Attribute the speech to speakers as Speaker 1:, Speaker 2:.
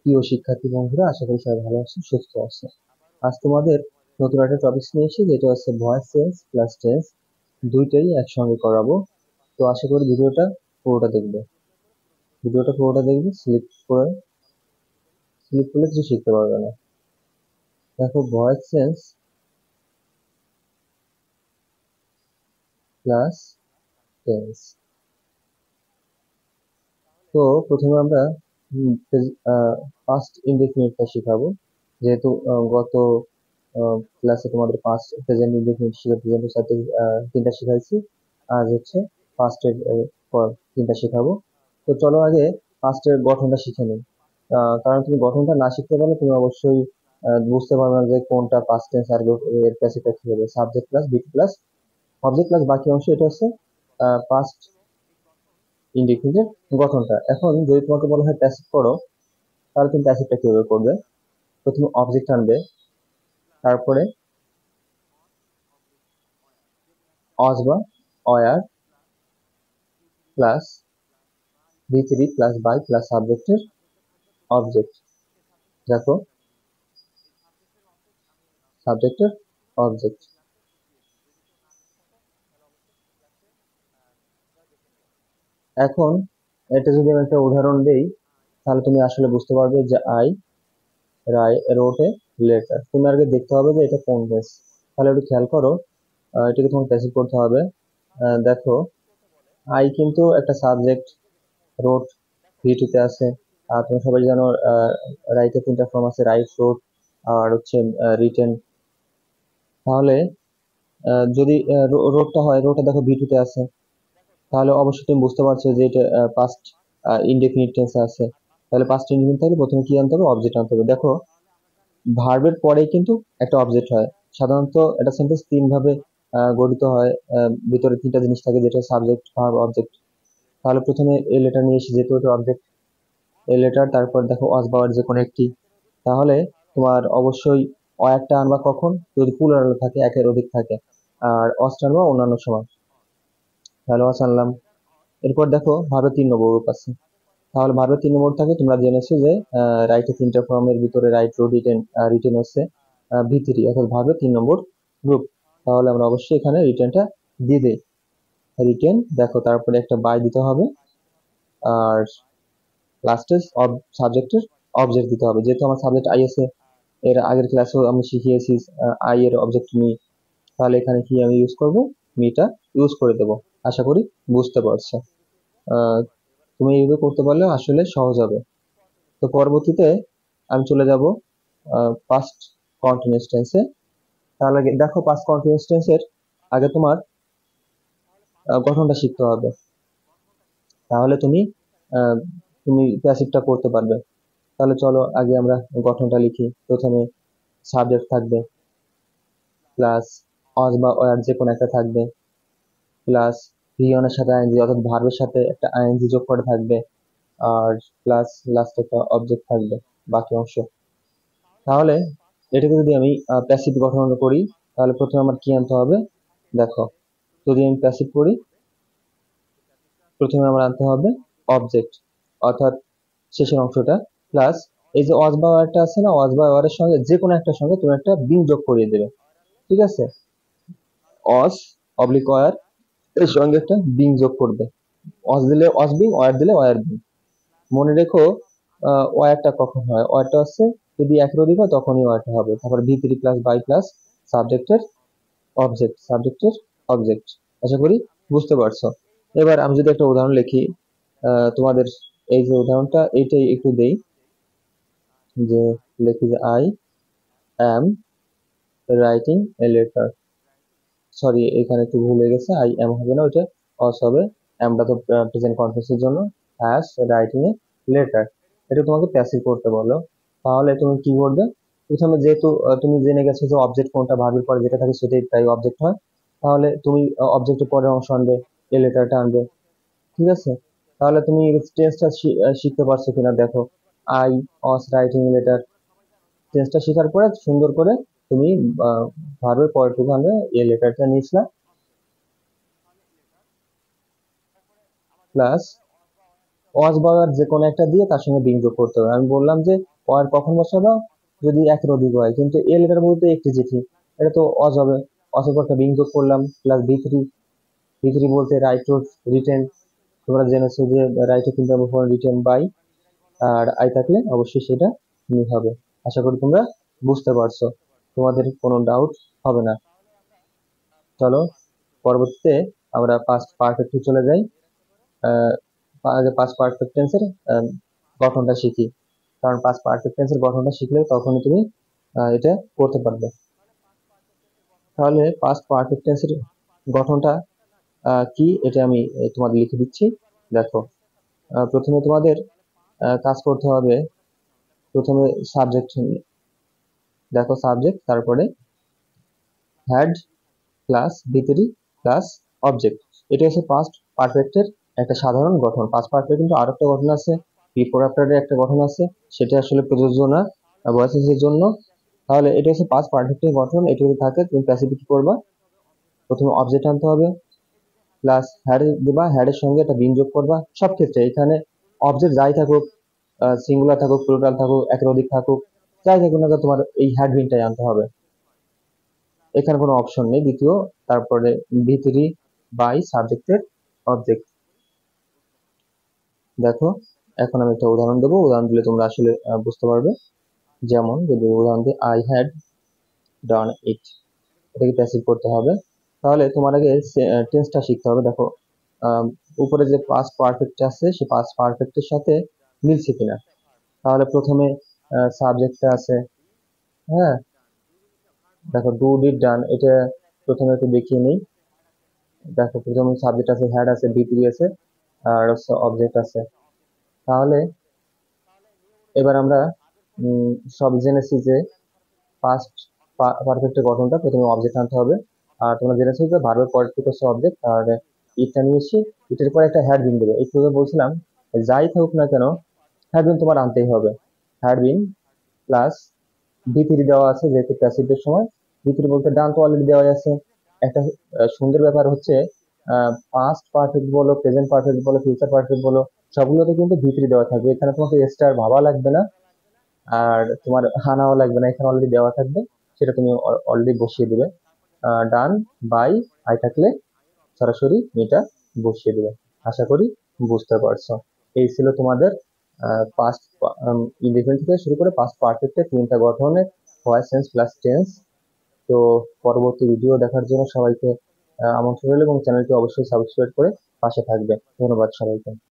Speaker 1: প্রিয় শিক্ষার্থী বন্ধুরা, আশা করি সবাই ভালো আছো, সুস্থ আছো। আজ তোমাদের নতুন একটা টপিক নিয়ে এসেছি, যেটা হচ্ছে ভয়েস চেঞ্জ প্লাস টেন্স, দুইটাই একসঙ্গে করাবো। তো আশা করি পুরোটা দেখবে। ভিডিওটা পুরোটা দেখবে, স্লিপ করলে কিছু শিখতে পারবে না। দেখো, ভয়েস চেঞ্জ প্লাস টেন্স। তো প্রথমে আমরা পাস্ট ইনডেফিনিটটা শিখাবো, যেহেতু গত ক্লাসে তোমাদের পাস্ট প্রেজেন্ট ইনডেফিনিট প্রেজেন্টের সাথে তিনটা শিখাইছি। আজ হচ্ছে পাস্টের তিনটা শেখাবো। তো চলো আগে পাস্টের গঠনটা শিখে নিই। কারণ তুমি গঠনটা না শিখতে পারলে তুমি অবশ্যই বুঝতে পারবে না যে কোনটা পাস্ট টেন্স আর এর প্যাসিভটা কি হবে। সাবজেক্ট প্লাস বিটি প্লাস অবজেক্ট প্লাস বাকি অংশ, এটা হচ্ছে পাস্ট ইনডেফিনিটের গঠনটা। এখন যদি তোমাকে বলা হয় প্যাসিভ করো, তাহলে তুমি প্যাসিভটা কিভাবে করবে? প্রথমে অবজেক্ট আনবে, তারপরে অজ বা অয়ার প্লাস ভি3 প্লাস বাই প্লাস সাবজেক্টের অবজেক্ট। দেখো, সাবজেক্টের অবজেক্ট। এখন এটা যদি আমি একটা উদাহরণ দেই, তাহলে তুমি আসলে বুঝতে পারবে যে আই রোট এ লেটার। তুমি আগে দেখতে হবে যে এটা কোন কেস। তাহলে একটু খেয়াল করো, এটাকে তোমাকে প্যাসিভ করতে হবে। দেখো, আই কিন্তু একটা সাবজেক্ট, রোট ভি2 তে আছে। আর তুমি সবাই জানো রাইটে তিনটা ফর্ম আছে, রাইট, রোট আর হচ্ছে রিটেন। তাহলে যদি রোটটা হয়, রোটটা দেখো ভি2 তে আছে, তাহলে অবশ্যই তুমি বুঝতে পারছো যে এটা পাস্ট ইনডেফিনিট টেন্সে আছে। তাহলে পাস্ট ইনডেফিনিট থাকলে প্রথমে কি আনতে হবে? অবজেক্ট আনতে হবে। দেখো, ভার্বের পরেই কিন্তু একটা অবজেক্ট হয়। সাধারণত এটা সেন্টেন্স তিন ভাবে গঠিত হয়। ভিতরে তিনটা জিনিস থাকে, যেটা সাবজেক্ট, ভার্ব, অবজেক্ট। তাহলে প্রথমে এ লেটার নিয়ে এসে, যেহেতু এটা অবজেক্ট, এ লেটার, তারপর দেখো অজ বাওয়ার যে কোনো একটি। তাহলে তোমার অবশ্যই একটা আনবা কখন? যদি প্লুরাল থাকে, একের অধিক থাকে। আর অজটা আনবা অন্যান্য সময়। তাহলে অজ আনলাম। এরপর দেখো ভার্বের 3 নম্বর রূপ আছে। তাহলে ভার্বের 3 নম্বর থাকে, তোমরা জেনেছো যে রাইটে তিনটা ফর্মের ভিতরে রাইট, রোট, রিটেন হচ্ছে ভি3, অর্থাৎ ভার্বের 3 নম্বর গ্রুপ। তাহলে আমরা অবশ্যই এখানে রিটেনটা দিয়ে দেই। রিটেন, দেখো তারপরে একটা বাই দিতে হবে, আর লাস্টে সাবজেক্টের অবজেক্ট দিতে হবে। যেহেতু আমার সাবজেক্ট আই আছে, এর আগের ক্লাসেও আমি শিখিয়েছি আই এর অবজেক্ট মি। তাহলে এখানে কি আমি ইউজ করব? মিটা ইউজ করে দেব। আশা করি বুঝতে পারছো। তুমি এইভাবে করতে পারলে আসলে সহজ হবে। তো পরবর্তীতে আমি চলে যাব পাস্ট কন্টিনিউয়াস টেন্সে। তাহলে দেখো, পাস্ট কন্টিনিউয়াস টেন্সের আগে তোমার গঠনটা শিখতে হবে। তাহলে তুমি প্যাসিভটা করতে পারবে। তাহলে চলো আগে আমরা গঠনটা লিখি। প্রথমে সাবজেক্ট থাকবে, প্লাস অজ বা ওয়ার যে কোনো একটা থাকবে, প্লাস ভিওনের সাথে আইএনজি, অর্থাৎ ভার্বের সাথে একটা আইএনজি যোগ করে থাকবে, আর প্লাস লাস্টে একটা অবজেক্ট থাকবে বাকি অংশ। তাহলে এটাকে যদি আমি প্যাসিভ গঠন করি, তাহলে প্রথমে আমার কি আনতে হবে? দেখো, যদি আমি প্যাসিভ করি, প্রথমে আমার আনতে হবে অবজেক্ট, অর্থাৎ শেষের অংশটা, প্লাস এই যে অজ বা ওয়ারটা আছে না, অজ বা ওয়ারের সঙ্গে যে কোনো একটার সঙ্গে তুমি একটা বিং যোগ করিয়ে দেবে। ঠিক আছে? অজ অবলিক ওয়ার এর সঙ্গে একটা বিং যোগ করবে। অজ দিলে অজ বিং, ওয়ার দিলে ওয়ার বিং। মনে রেখো, ওয়ারটা কখন হয়? ওয়ারটা হচ্ছে যদি একের অধিক হয়, তখনই ওয়ারটা হবে। তারপর ভি3 প্লাস বাই প্লাস সাবজেক্টের অবজেক্ট। আশা করি বুঝতে পারছো। এবার আমি যদি একটা উদাহরণ লিখি, তোমাদের এই যে উদাহরণটা, এইটাই একটু দেই, যে লিখি যে I am writing a letter. Sorry, এখানে একটু ভুল হয়ে গেছে, আই অ্যাম হবে না, ওইটা অস হবে। অ্যামটা তো প্রেজেন্ট কন্টিনিউয়াসের জন্য। হ্যাজ রাইটিং এ লেটার, এটা তোমাকে প্যাসিভ করতে বলো। তাহলে তুমি কি করবে? প্রথমে যেহেতু তুমি জেনে গেছো যে অবজেক্ট কোনটা, ভার্বের পরে যেটা থাকে সেটাই তাই অবজেক্ট হয়। তাহলে তুমি অবজেক্টের পরের অংশ আনবে, এ লেটারটা আনবে। ঠিক আছে? তাহলে তুমি টেন্সটা শিখতে পারছো কিনা দেখো। আই অস রাইটিং লেটার, টেন্সটা শেখার পরে সুন্দর করে তুমি ভার্বের পরেরটুকু আনবে, এ লেটারটা নিয়েছিলা, প্লাস ওয়াজ বাওয়ার যে কোনো একটা দিয়ে তার সঙ্গে বিং যোগ করতে হবে। আমি বললাম যে আর কখন বসাবা, যদি একের অধিক হয়। কিন্তু এ লেটার বলতে একটি চিঠি, এটা তো অজ হবে। অজের পর একটা বিং যোগ করলাম, প্লাস ভি3। ভি3 বলতে রাইট টু রিটেন, তোমরা জেনেছো যে right to print written by, আর আই থাকলে অবশ্যই সেটা নি হবে। আশা করি তোমরা বুঝতে পারছো, তোমাদের কোনো ডাউট হবে না। চলো পরবর্তীতে আমরা পাস্ট পারফেক্টে চলে যাই। আগে পাস্ট পারফেক্ট টেন্সের গঠনটা শিখি, কারণ পাস্ট পারফেক্ট টেন্সের গঠনটা শিখলে তখনই তুমি এটা করতে পারবে। তাহলে পাস্ট পারফেক্ট টেন্সের গঠনটা কি, এটা আমি তোমাদের লিখে দিচ্ছি। দেখো, প্রথমে তোমাদের কাজ করতে হবে, প্রথমে সাবজেক্ট। দেখো সাবজেক্ট, তারপরে হ্যাড প্লাস ভি3 প্লাস অবজেক্ট। এটা হচ্ছে পাস্ট পারফেক্টের একটা সাধারণ গঠন। পাস্ট পারফেক্ট কিন্তু আরো একটা গঠন আছে, বিফোর আফটারের একটা গঠন আছে, সেটা আসলে প্রযোজ্য না ভয়েসের জন্য। তাহলে এটা হচ্ছে পাস্ট পারফেক্টের গঠন। এটা যদি থাকে, তুমি প্যাসিভ কি করবা, প্রথমে অবজেক্ট আনতে হবে, প্লাস হ্যাড দিবা, হ্যাডের সঙ্গে একটা বিন যোগ করবা। সব ক্ষেত্রে এখানে অবজেক্ট যাই থাকুক, সিঙ্গুলার থাকুক, প্লুরাল থাকুক, একের অধিক থাকুক, যাই থাকুক না, তোমার এই হ্যাড বিনটাই আনতে হবে, এখানে কোনো অপশন নেই দ্বিতীয়। তারপরে ভি3 বাই সাবজেক্টের অবজেক্ট। দেখো, এখন আমি একটা উদাহরণ দেবো, উদাহরণ দিলে তোমরা আসলে বুঝতে পারবে। যেমন যদি উদাহরণ দিই, আই হ্যাড ডান ইট, এটাকে প্যাসিভ করতে হবে। তাহলে তোমার আগে টেন্সটা শিখতে হবে। দেখো, উপরে যে পাস্ট পারফেক্ট আছে, সেই পাস্ট পারফেক্টের সাথে মিলছে কিনা। তাহলে প্রথমে সাবজেক্টটা আছে, হ্যাঁ, দেখো ডু ডিড ডান, এটা প্রথমে একটু দেখিয়ে নিই। দেখো প্রথমে সাবজেক্ট আছে, হ্যাড আছে, ভি3 আছে, আর অবজেক্ট আছে। তাহলে এবার আমরা সব জেনেছি যে পাস্ট পারফেক্টের গঠনটা প্রথমে অবজেক্ট আনতে হবে। আর তোমরা জেনেছো যে ভার্বের পরের থেকে হচ্ছে অবজেক্ট, আর ইটটা নিয়েছি, ইটের পরে একটা হ্যাড বিন দেবে। একটু আগে বলছিলাম, যাই থাকুক না কেন হ্যাড বিন তোমার আনতেই হবে। হ্যাড বিন প্লাস ভি3 দেওয়া আছে, যেহেতু প্যাসিভের সময় ভি3 বলতে ডান তো অলরেডি দেওয়া আছে। একটা সুন্দর ব্যাপার হচ্ছে, পাস্ট পারফেক্ট বলো, প্রেজেন্ট পারফেক্ট বলো, ফিউচার পারফেক্ট বলো, সবগুলোতে কিন্তু ভি3 দেওয়া থাকবে। এখানে তোমাকে এক্সট্রা ভাবা লাগবে না, আর তোমার হানাও লাগবে না, এখানে অলরেডি দেওয়া থাকবে, সেটা তুমি অলরেডি বসিয়ে দিবে। ডান বাই আই থাকলে সরাসরি এটা বসিয়ে দিবে। আশা করি বুঝতে পারছো। এই ছিল তোমাদের পাস্ট ইনডিফিনিট থেকে শুরু করে পাস্ট পারফেক্টের তিনটা গঠনের ভয়েস সেন্স প্লাস টেন্স। তো পরবর্তী ভিডিও দেখার জন্য সবাইকে আমন্ত্রণ রইল, এবং চ্যানেলটি অবশ্যই সাবস্ক্রাইব করে পাশে থাকবে। ধন্যবাদ সবাইকে।